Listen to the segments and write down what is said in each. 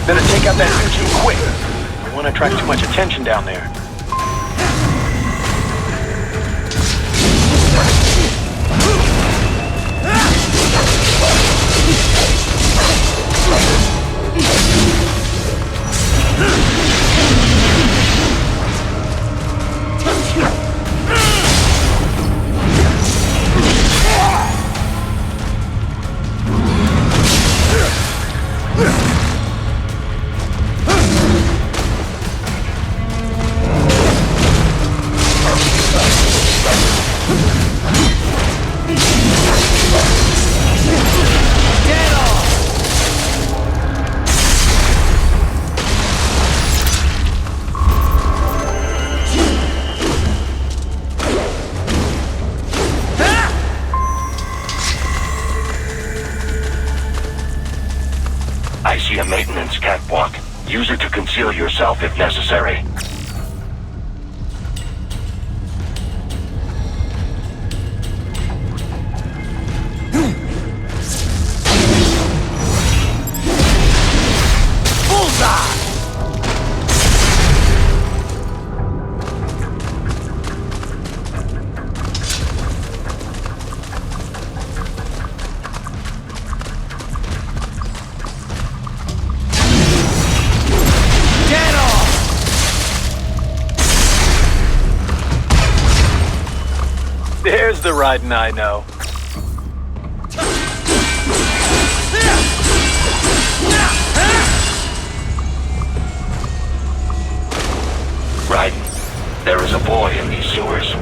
Better take out that UG quick. We won't attract too much attention down there. I see a maintenance catwalk. Use it to conceal yourself if necessary. There's the riding I know. Raiden, there is a boy in these sewers.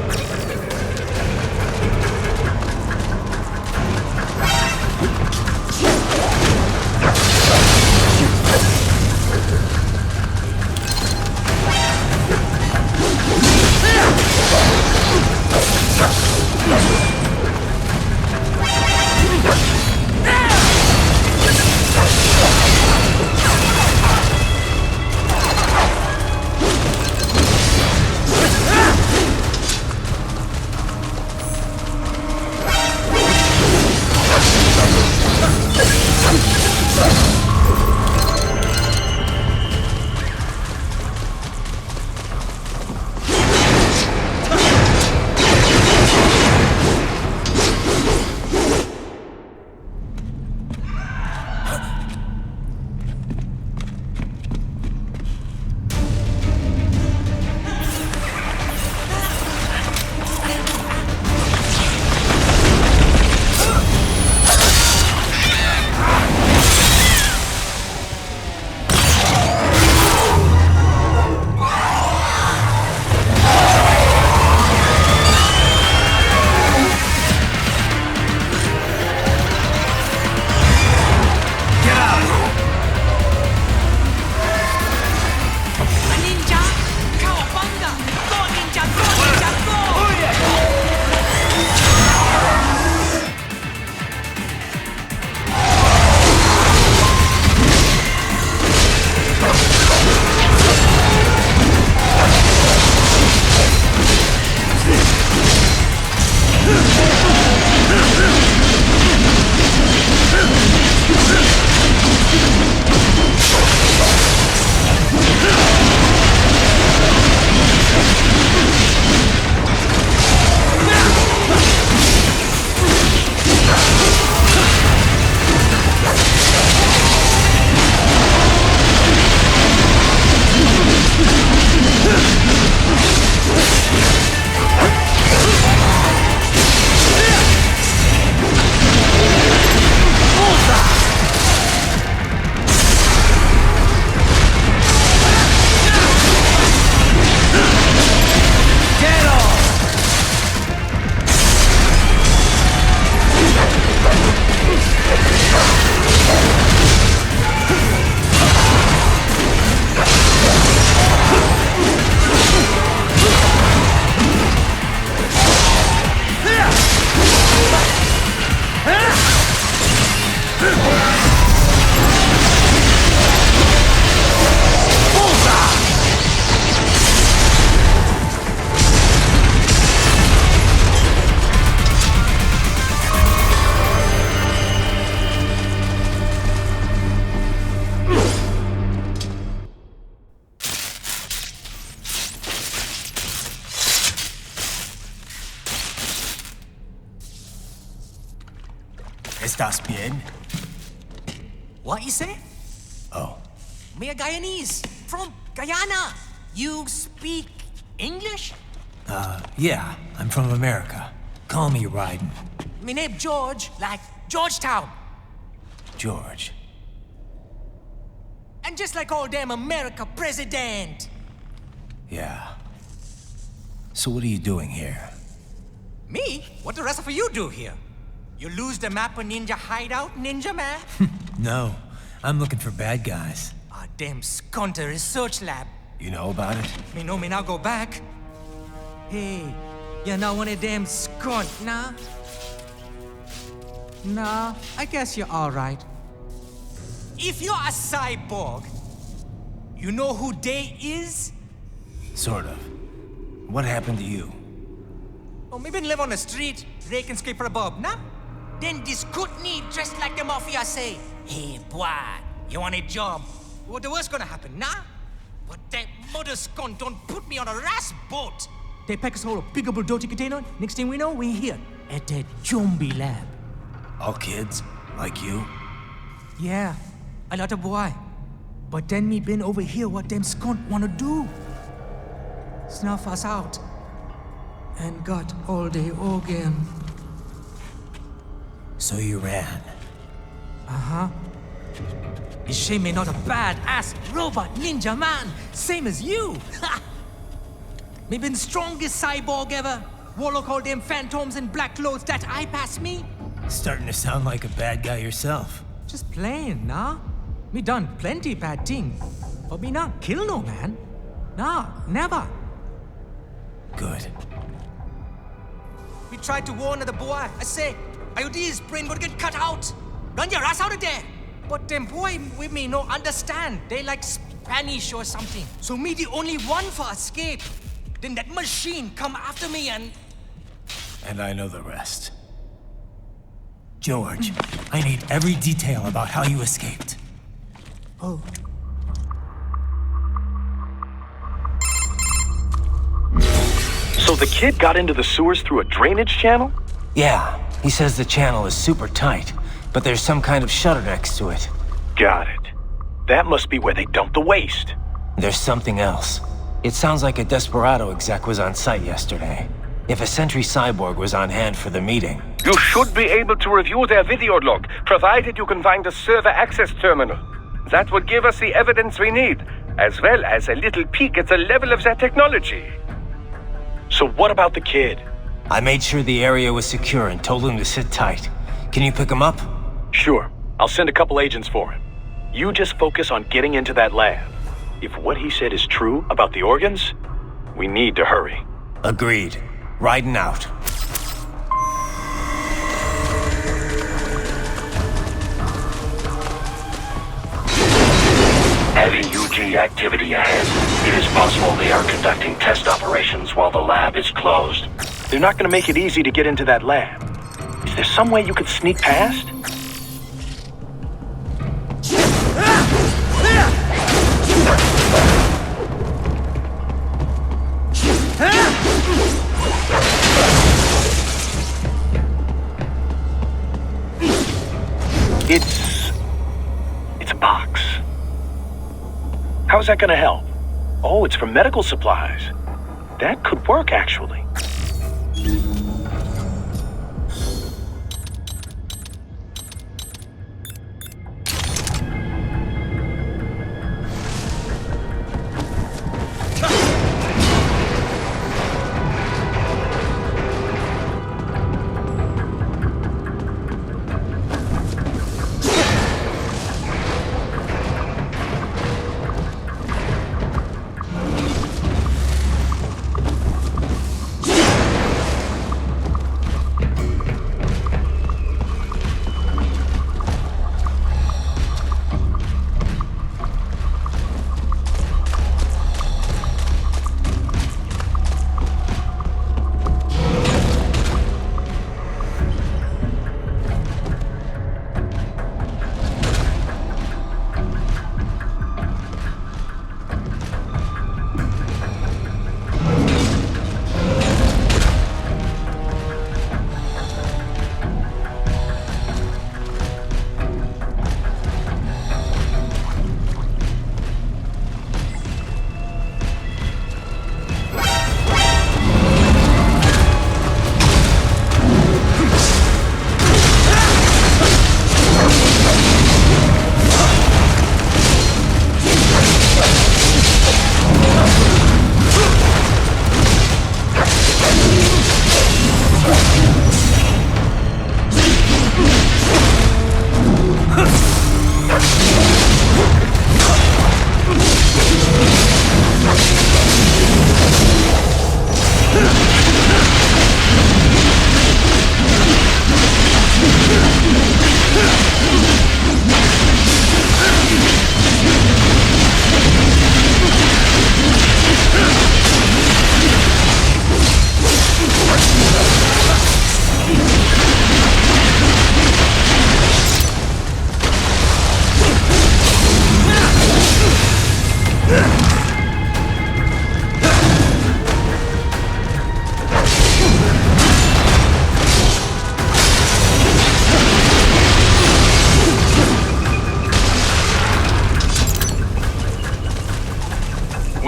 Estás bien? What you say? Oh, Me a Guyanese, from Guyana. You speak English? yeah, I'm from America. Call me Ryden. Me name George, like Georgetown. George. And just like all damn America president. Yeah. So what are you doing here? Me? What the rest of you do here? You lose the map of Ninja hideout, Ninja man? No, I'm looking for bad guys. Ah, damn skunter research lab. You know about it? Me know me now go back. Hey, you're not one of them skunt, nah? Nah, I guess you're alright. If you're a cyborg, you know who they is? Sort of. What happened to you? Oh, me been live on the street, rake and scrape for a bob, nah? Then this good need dressed like the mafia say, hey boy, you want a job? What the worst gonna happen, nah? But that mother scunt don't put me on a ras boat. They pack us whole a big old dirty container. Next thing we know, we're here at that zombie lab. All kids? Like you? Yeah, a lot of boy. But then me been over here what them scunt wanna do. Snuff us out. And got all the organ. So you ran. Uh-huh. Is she me not a bad-ass robot ninja man, same as you? Ha! Me been strongest cyborg ever. Warlock all them phantoms in black clothes that eye pass me. Starting to sound like a bad guy yourself. Just plain, nah? Me done plenty bad thing. But me not kill no man. Nah, never. Good. We tried to warn the boy. I say, IOD's brain would get cut out. Run your ass out of there. But them boy with me no understand. They like Spanish or something. So me the only one for escape. Then that machine come after me and... And I know the rest. George, I need every detail about how you escaped. Oh. So the kid got into the sewers through a drainage channel? Yeah, he says the channel is super tight, but there's some kind of shutter next to it. Got it. That must be where they dumped the waste. There's something else. It sounds like a Desperado exec was on site yesterday. If a Sentry Cyborg was on hand for the meeting. You should be able to review their video log, provided you can find a server access terminal. That would give us the evidence we need, as well as a little peek at the level of their technology. So what about the kid? I made sure the area was secure and told him to sit tight. Can you pick him up? Sure. I'll send a couple agents for him. You just focus on getting into that lab. If what he said is true about the organs, we need to hurry. Agreed. Riding out. Heavy UG activity ahead. It is possible they are conducting test operations while the lab is closed. They're not going to make it easy to get into that lab. Is there some way you could sneak past? It's a box. How's that gonna help? Oh, it's for medical supplies. That could work, actually.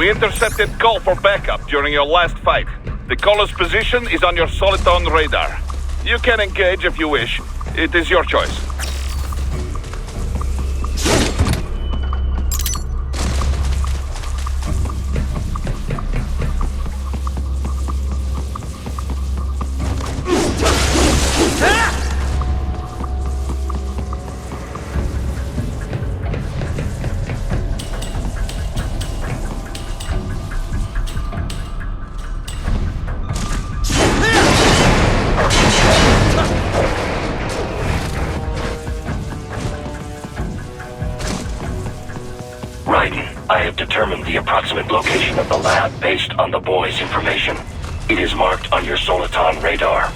We intercepted call for backup during your last fight. The caller's position is on your Soliton radar. You can engage if you wish. It is your choice. I have determined the approximate location of the lab based on the boy's information. It is marked on your Soliton radar.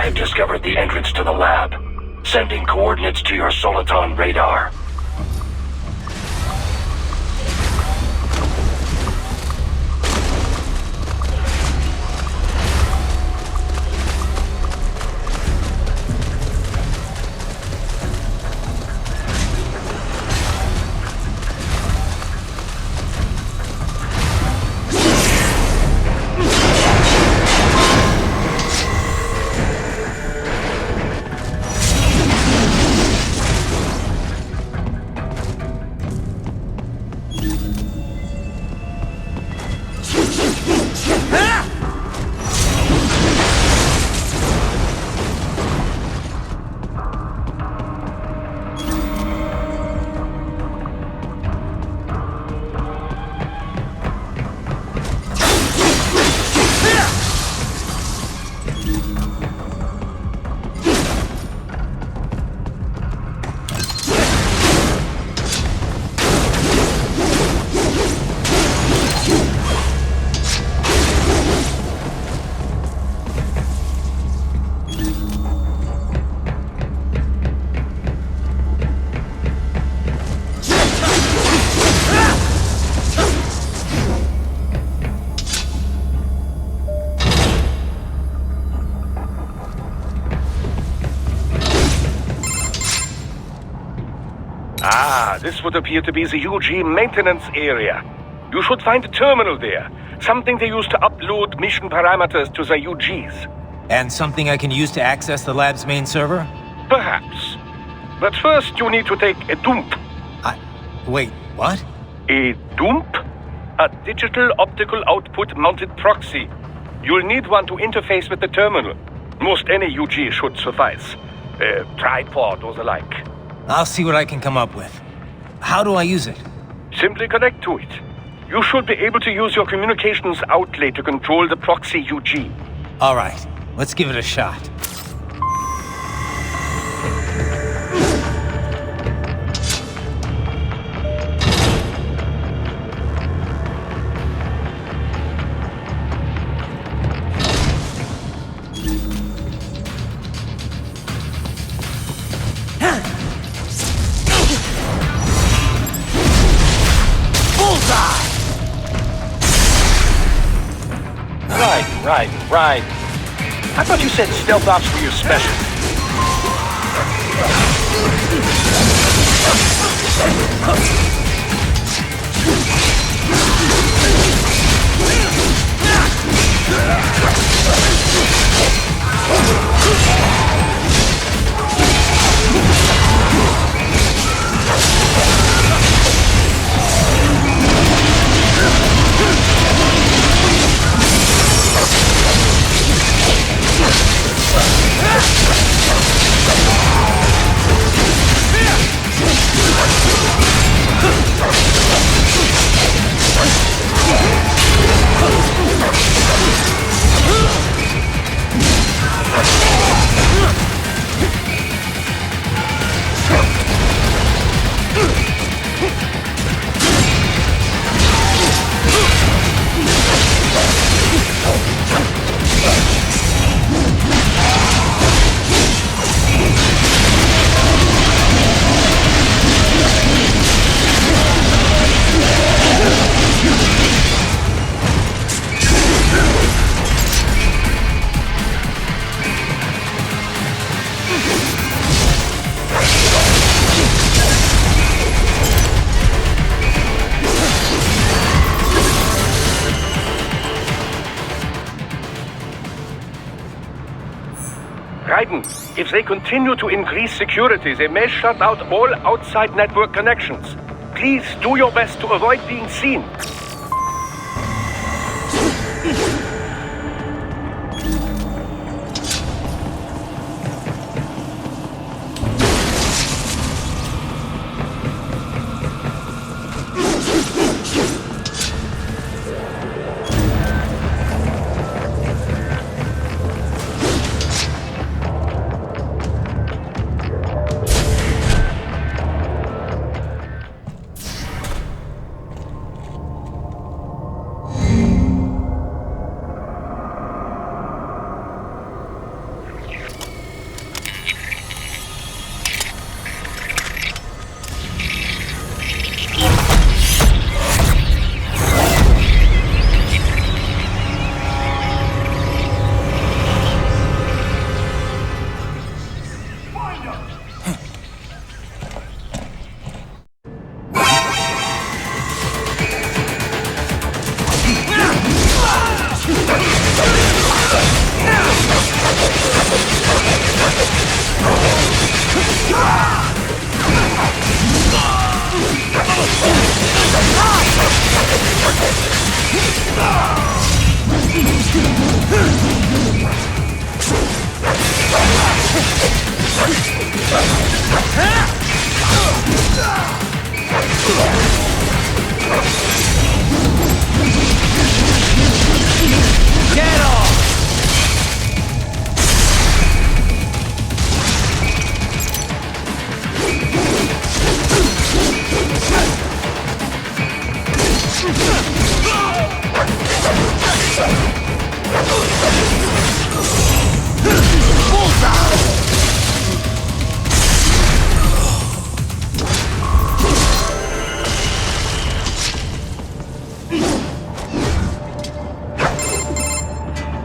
I have discovered the entrance to the lab. Sending coordinates to your Soliton radar. this would appear to be the UG maintenance area. You should find a terminal there. Something they use to upload mission parameters to the UGs. And something I can use to access the lab's main server? Perhaps. But first you need to take a dump. Wait, what? A dump? A digital optical output mounted proxy. You'll need one to interface with the terminal. Most any UG should suffice. A tripod or the like. I'll see what I can come up with. How do I use it? Simply connect to it. You should be able to use your communications outlet to control the proxy UG. All right, let's give it a shot. Right. I thought you said stealth ops were your specialty. If they continue to increase security, they may shut out all outside network connections. Please do your best to avoid being seen.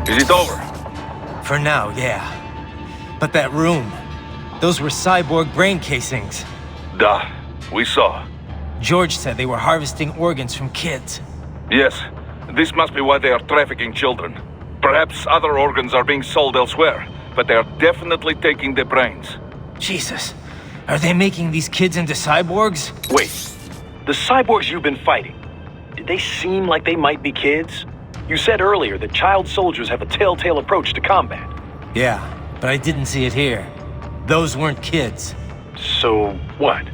Is it over? For now, yeah. But that room, those were cyborg brain casings. Duh. We saw. George said they were harvesting organs from kids. Yes, this must be why they are trafficking children. Perhaps other organs are being sold elsewhere, but they are definitely taking the brains. Jesus, are they making these kids into cyborgs? Wait, the cyborgs you've been fighting, did they seem like they might be kids? You said earlier that child soldiers have a telltale approach to combat. Yeah, but I didn't see it here. Those weren't kids. So what?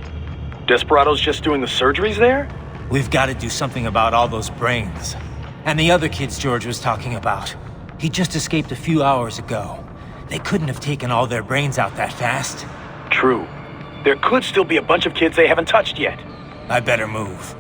Desperado's just doing the surgeries there? We've got to do something about all those brains. And the other kids George was talking about. He just escaped a few hours ago. They couldn't have taken all their brains out that fast. True. There could still be a bunch of kids they haven't touched yet. I better move.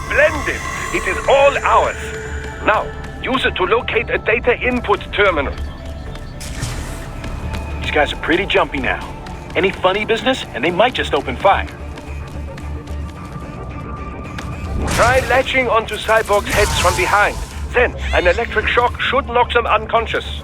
Splendid! It is all ours. Now, use it to locate a data input terminal. These guys are pretty jumpy now. Any funny business, and they might just open fire. Try latching onto cyborgs' heads from behind. Then, an electric shock should knock them unconscious.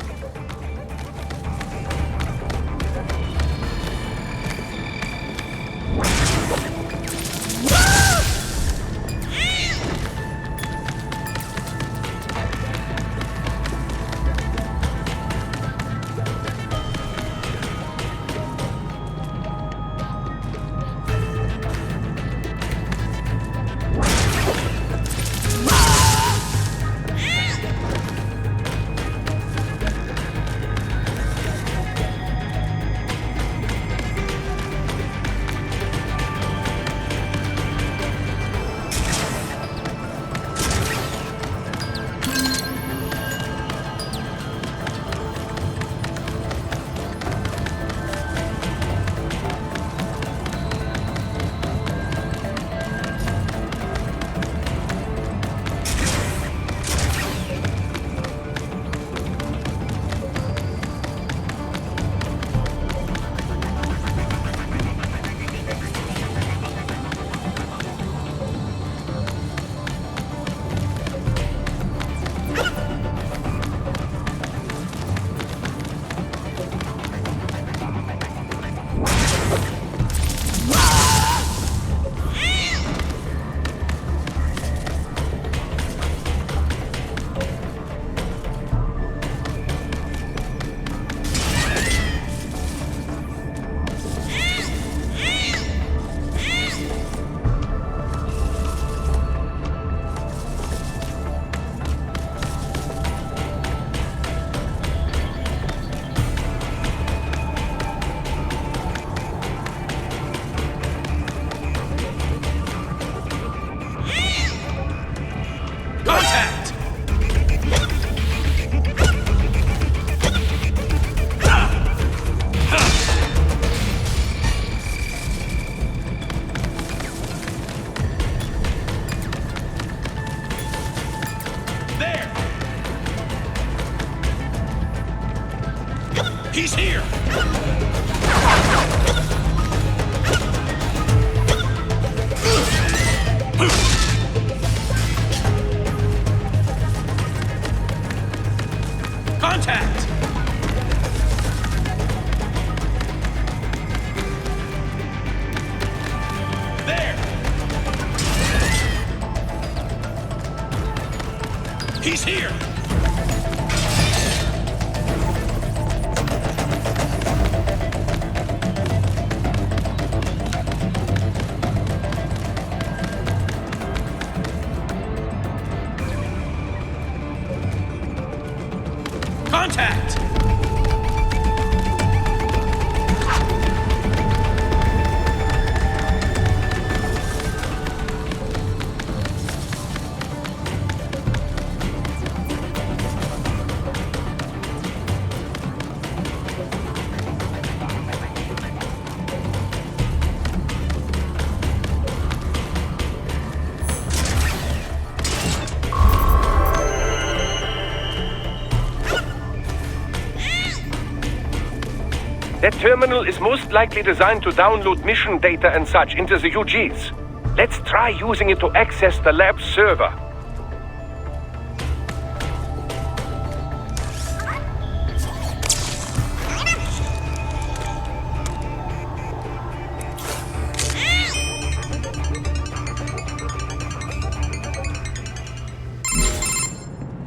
He's here! Contact! There! He's here! Contact! terminal is most likely designed to download mission data and such into the UGs. Let's try using it to access the lab's server.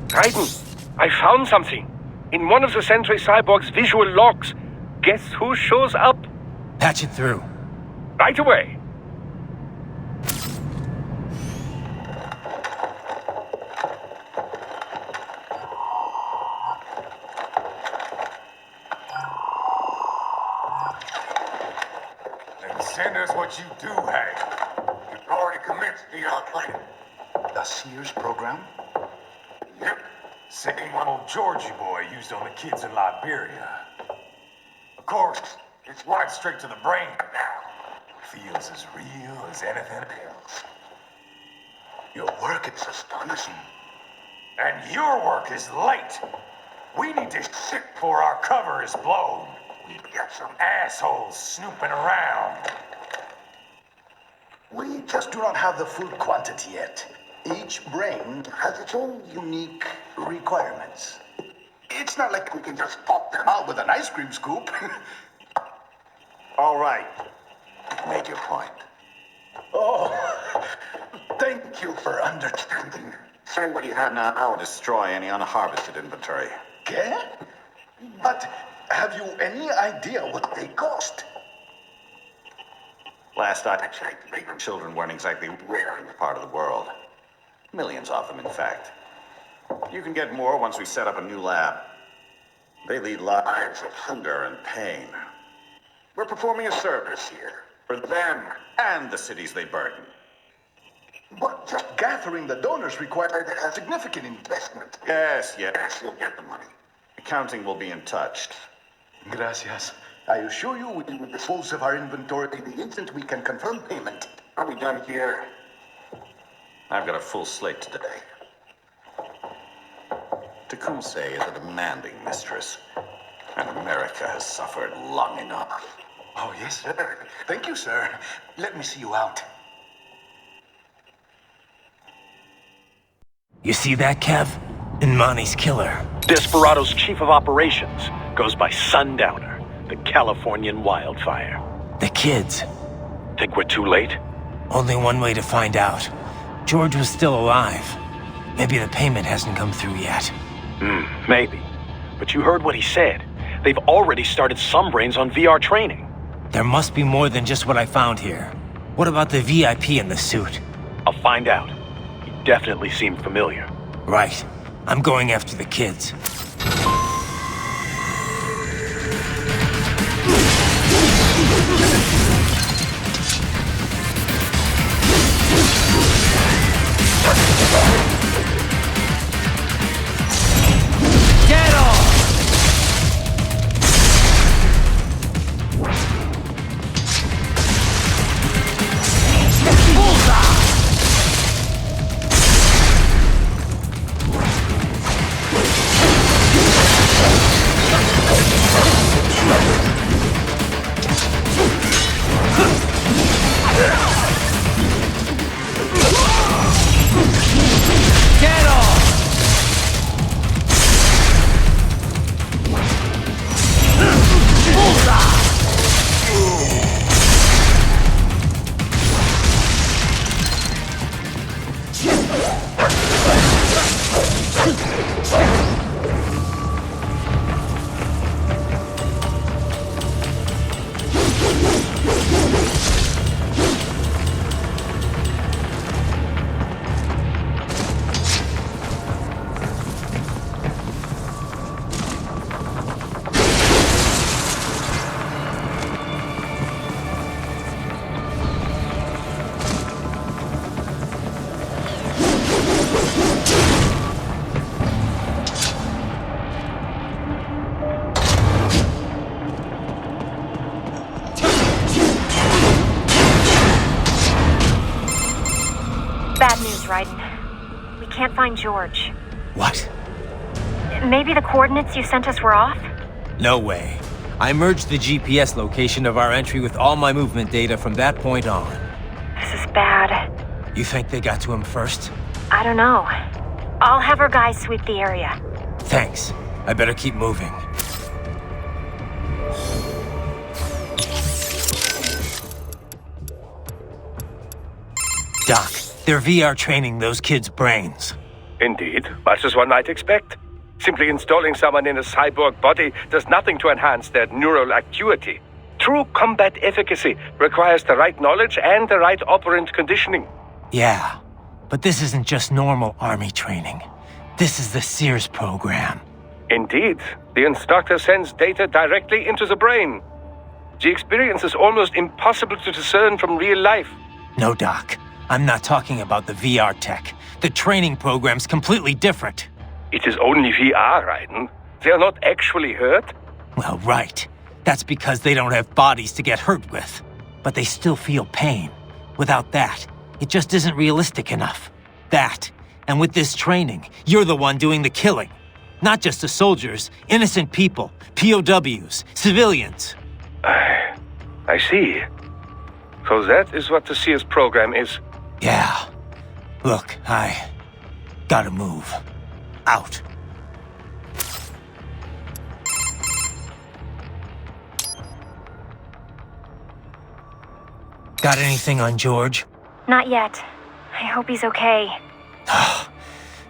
Raiden, I found something. In one of the Sentry Cyborg's visual logs. Guess who shows up? Patch it through. Right away. Then send us what you do have. You've already commenced the outplaying. Dossier's program? Yep. Same one old Georgie boy used on the kids in Liberia. Of course, it's right straight to the brain now. Feels as real as anything else. Your work is astonishing. And your work is late. We need to shit before our cover is blown. We've got some assholes snooping around. We just do not have the full quantity yet. Each brain has its own unique requirements. It's not like we can just pop them out with an ice cream scoop. All right. Make your point. Oh, thank you for understanding. Send what you have now. I'll destroy any unharvested inventory. Okay? But have you any idea what they cost? Last I checked, children weren't exactly rare in the part of the world. Millions of them, in fact. You can get more once we set up a new lab. They lead lives of hunger and pain. We're performing a service here. For them and the cities they burden. But just gathering the donors required a significant investment. Yes, you'll get the money. Accounting will be in touch. Gracias. I assure you we will dispose of our inventory the instant we can confirm payment. Are we done here? I've got a full slate today. Tecumseh is a demanding mistress, and America has suffered long enough. Oh, yes, sir. Thank you, sir. Let me see you out. You see that, Kev? Imani's killer. Desperado's chief of operations goes by Sundowner, the Californian wildfire. The kids. Think we're too late? Only one way to find out. George was still alive. Maybe the payment hasn't come through yet. Maybe. But you heard what he said. They've already started some brains on VR training. There must be more than just what I found here. What about the VIP in the suit? I'll find out. He definitely seemed familiar. Right. I'm going after the kids. Get off! Get off! Bad news, Raiden. We can't find George. What? Maybe the coordinates you sent us were off? No way. I merged the GPS location of our entry with all my movement data from that point on. This is bad. You think they got to him first? I don't know. I'll have our guys sweep the area. Thanks. I better keep moving. Doc, they're VR training those kids' brains. Indeed, much as one might expect. Simply installing someone in a cyborg body does nothing to enhance their neural acuity. True combat efficacy requires the right knowledge and the right operant conditioning. Yeah, but this isn't just normal army training. This is the Sears program. Indeed, the instructor sends data directly into the brain. The experience is almost impossible to discern from real life. No, Doc. I'm not talking about the VR tech. The training program's completely different. It is only VR, Raiden. They are not actually hurt. Well, right. That's because they don't have bodies to get hurt with. But they still feel pain. Without that, it just isn't realistic enough. That, and with this training, you're the one doing the killing. Not just the soldiers, innocent people, POWs, civilians. I see. So that is what the Sears program is. Yeah. Look, I gotta move. Out. Got anything on George? Not yet. I hope he's okay.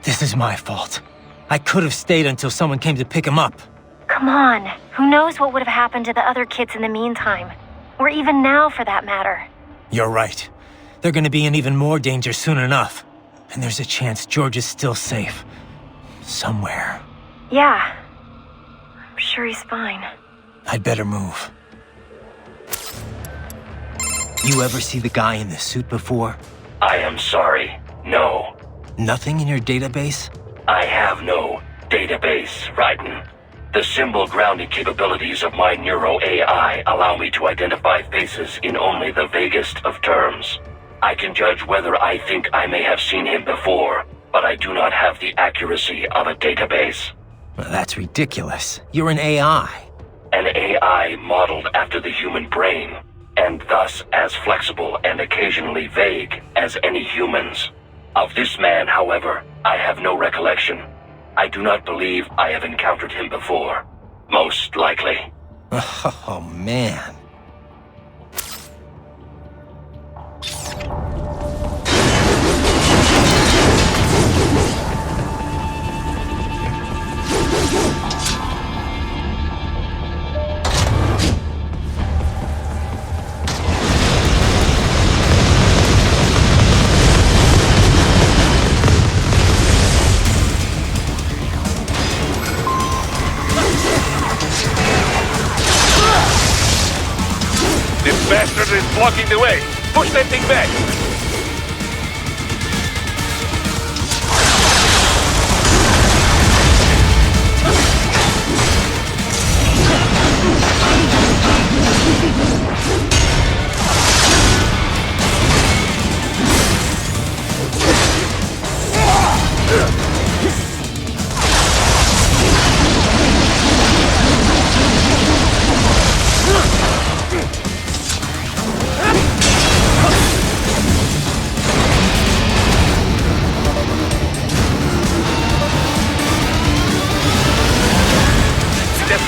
This is my fault. I could have stayed until someone came to pick him up. Come on. Who knows what would have happened to the other kids in the meantime? Or even now, for that matter. You're right. They're gonna be in even more danger soon enough. And there's a chance George is still safe. Somewhere. Yeah. I'm sure he's fine. I'd better move. You ever see the guy in the suit before? I am sorry. No. Nothing in your database? I have no database, Raiden. The symbol grounding capabilities of my Neuro AI allow me to identify faces in only the vaguest of terms. I can judge whether I think I may have seen him before, but I do not have the accuracy of a database. Well, that's ridiculous. You're an AI. An AI modeled after the human brain, and thus as flexible and occasionally vague as any humans. Of this man, however, I have no recollection. I do not believe I have encountered him before. Most likely. Oh, man. This bastard is blocking the way. Push that thing back.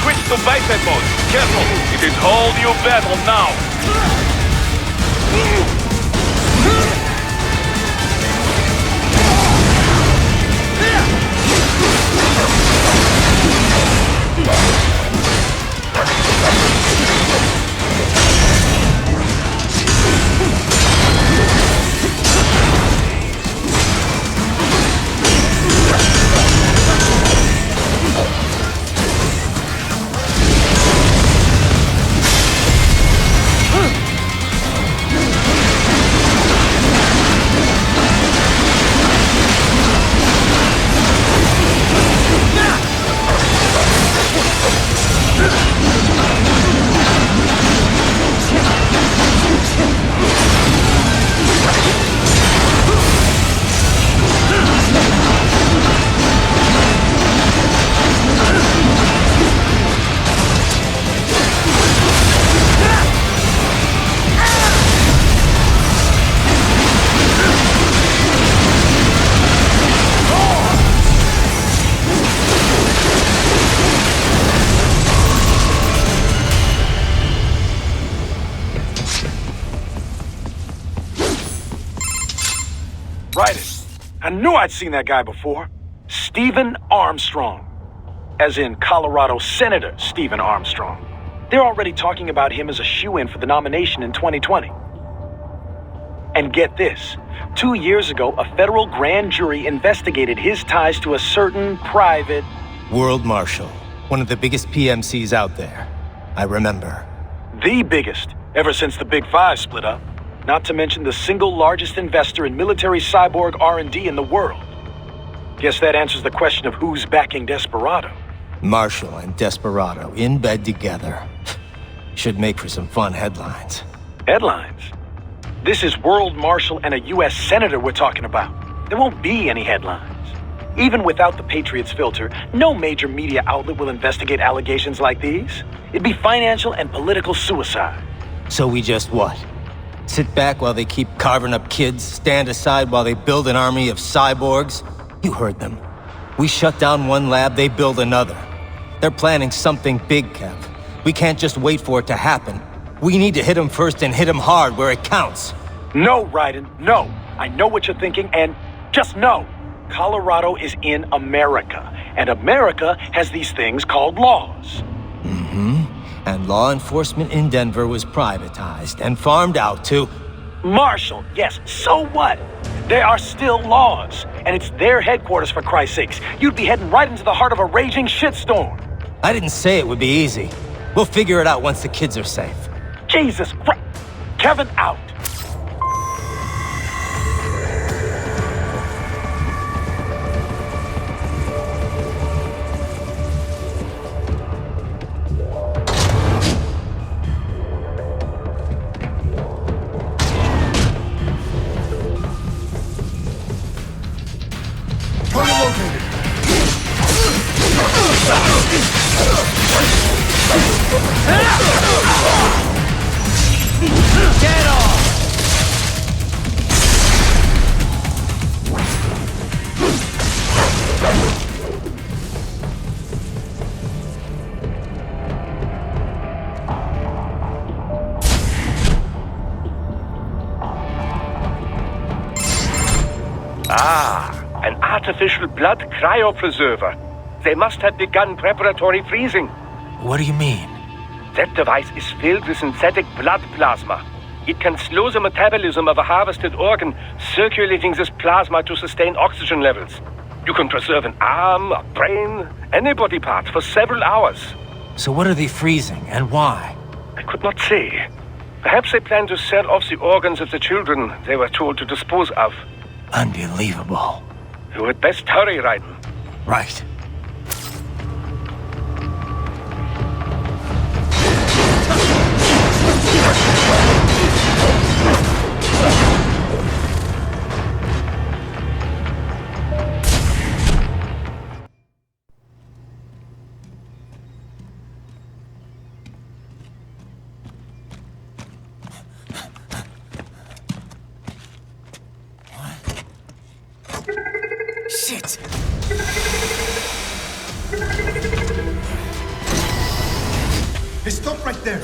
Switch to biped mode. Careful, it is whole new battle now. Right. I knew I'd seen that guy before. Stephen Armstrong. As in Colorado Senator Stephen Armstrong. They're already talking about him as a shoo-in for the nomination in 2020. And get this. 2 years ago, a federal grand jury investigated his ties to a certain private... World Marshal. One of the biggest PMCs out there. I remember. The biggest, ever since the Big Five split up. Not to mention the single largest investor in military cyborg R&D in the world. Guess that answers the question of who's backing Desperado. Marshall and Desperado in bed together. Should make for some fun headlines. Headlines? This is World Marshal and a U.S. Senator we're talking about. There won't be any headlines. Even without the Patriots filter, no major media outlet will investigate allegations like these. It'd be financial and political suicide. So we just what? Sit back while they keep carving up kids, stand aside while they build an army of cyborgs? You heard them. We shut down one lab, they build another. They're planning something big, Kev. We can't just wait for it to happen. We need to hit them first and hit them hard where it counts. No, Raiden, no. I know what you're thinking, and just know. Colorado is in America, and America has these things called laws. And law enforcement in Denver was privatized and farmed out to... Marshall, yes, so what? There are still laws, and it's their headquarters for Christ's sakes. You'd be heading right into the heart of a raging shitstorm. I didn't say it would be easy. We'll figure it out once the kids are safe. Jesus Christ. Kevin out. Get off! An artificial blood cryopreserver. They must have begun preparatory freezing. What do you mean? That device is filled with synthetic blood plasma. It can slow the metabolism of a harvested organ, circulating this plasma to sustain oxygen levels. You can preserve an arm, a brain, any body part for several hours. So what are they freezing, and why? I could not say. Perhaps they plan to sell off the organs of the children they were told to dispose of. Unbelievable. You had best hurry, Raiden. Right. Shit! Hey, stop right there!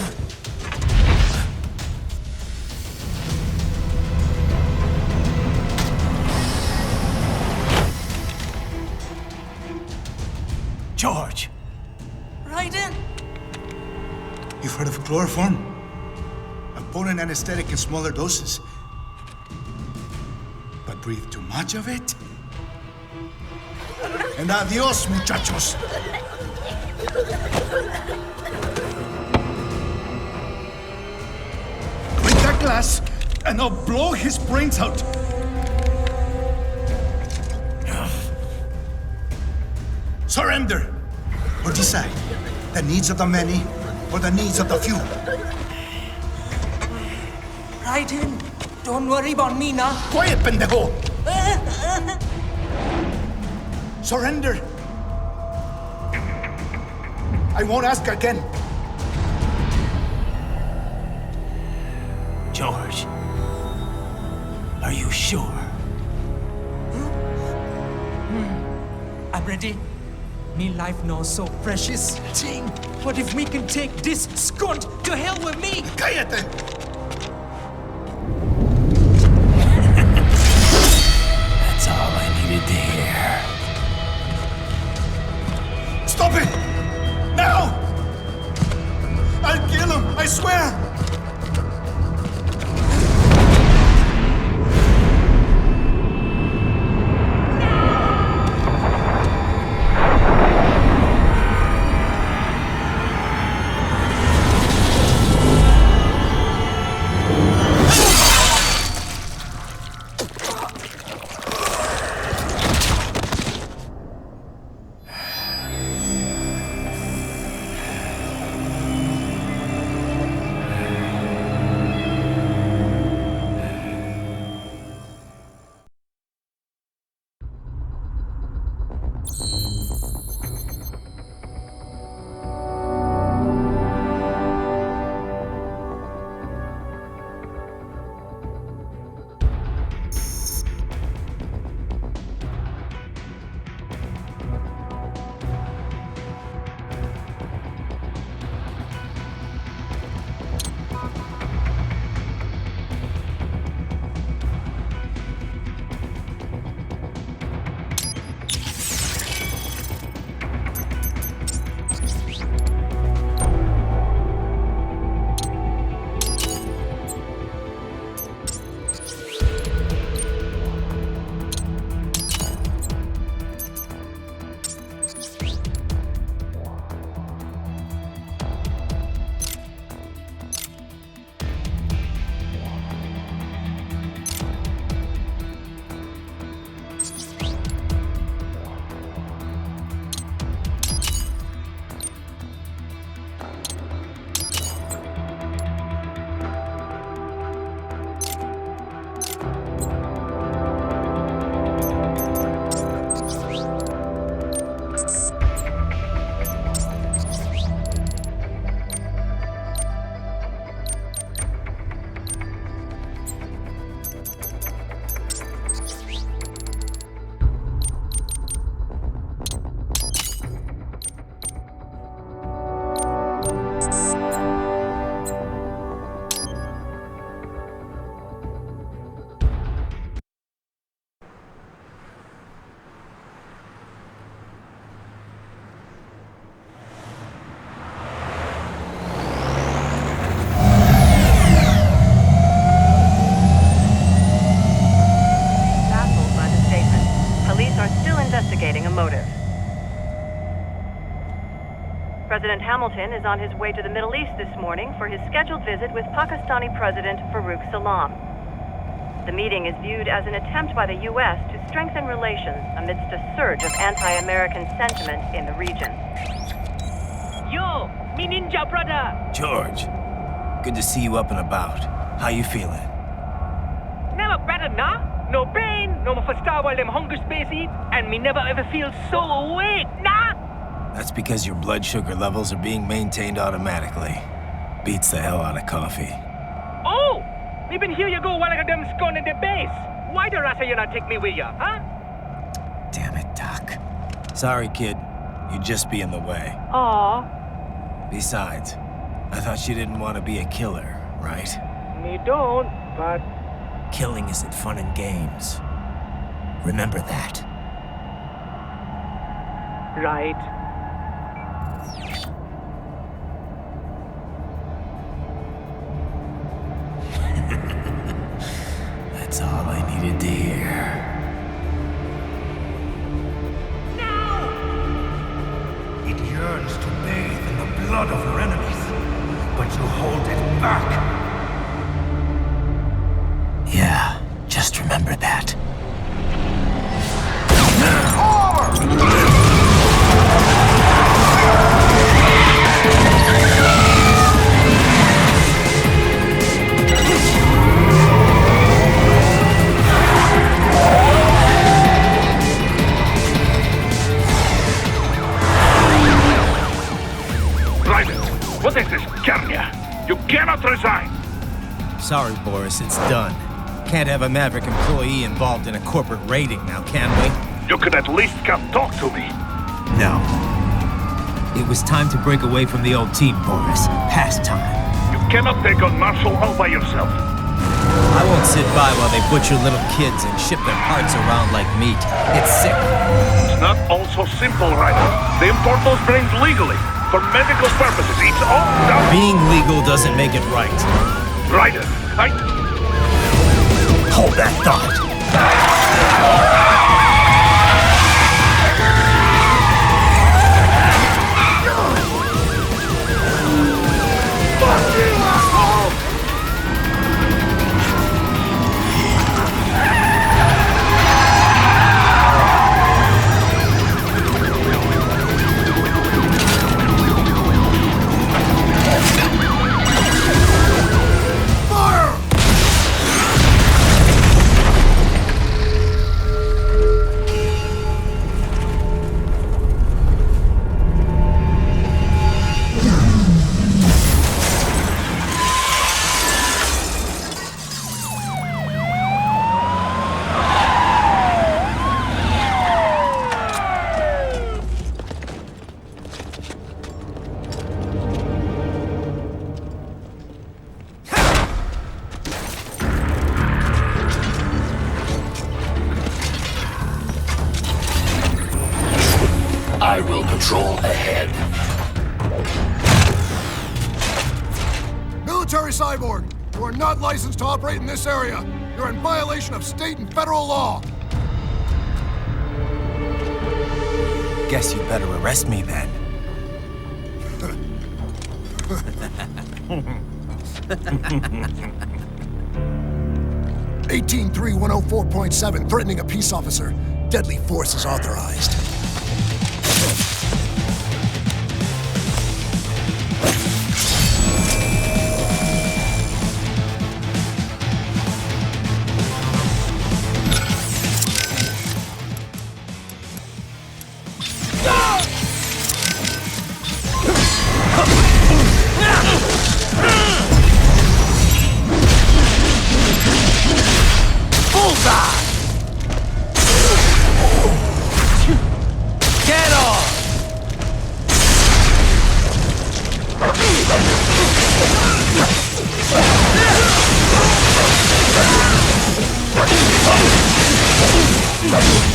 George! Raiden! You've heard of chloroform? A potent anesthetic in smaller doses. But breathe too much of it? And adios, muchachos! Bring that glass, and I'll blow his brains out! Surrender! Or decide, the needs of the many, or the needs of the few. Raiden, don't worry about me now. Quiet, pendejo! Surrender! I won't ask again. George, are you sure? I'm ready. Me life now so precious. Ting, what if we can take this skunt to hell with me? Cállate! President Hamilton is on his way to the Middle East this morning for his scheduled visit with Pakistani President Farouk Salam. The meeting is viewed as an attempt by the U.S. to strengthen relations amidst a surge of anti-American sentiment in the region. Yo, me ninja brother! George, good to see you up and about. How you feeling? Never better, nah? No pain, no more for Star while them hunger space eat, and me never ever feel so awake, nah? That's because your blood sugar levels are being maintained automatically. Beats the hell out of coffee. Oh! Me been here you go while I got them scone in the base. Why the rasa you not take me with ya, huh? Damn it, Doc. Sorry, kid. You'd just be in the way. Aw. Besides, I thought you didn't want to be a killer, right? Me don't, but... Killing isn't fun and games. Remember that. Right. That's all I needed to hear. It yearns to bathe in the blood of your enemies, but you hold it back. Yeah, just remember that. What is this, Kenya? You cannot resign! Sorry, Boris, it's done. Can't have a Maverick employee involved in a corporate raiding now, can we? You could at least come talk to me. No. It was time to break away from the old team, Boris. Past time. You cannot take on Marshall all by yourself. I won't sit by while they butcher little kids and ship their parts around like meat. It's sick. It's not all so simple, Ryder. They import those brains legally. For medical purposes, it's all done. Being legal doesn't make it right. Ryder, Hold that thought. I will patrol ahead. Military cyborg, you are not licensed to operate in this area. You're in violation of state and federal law. Guess you better arrest me then. 183-104.7, threatening a peace officer. Deadly force is authorized. Labo.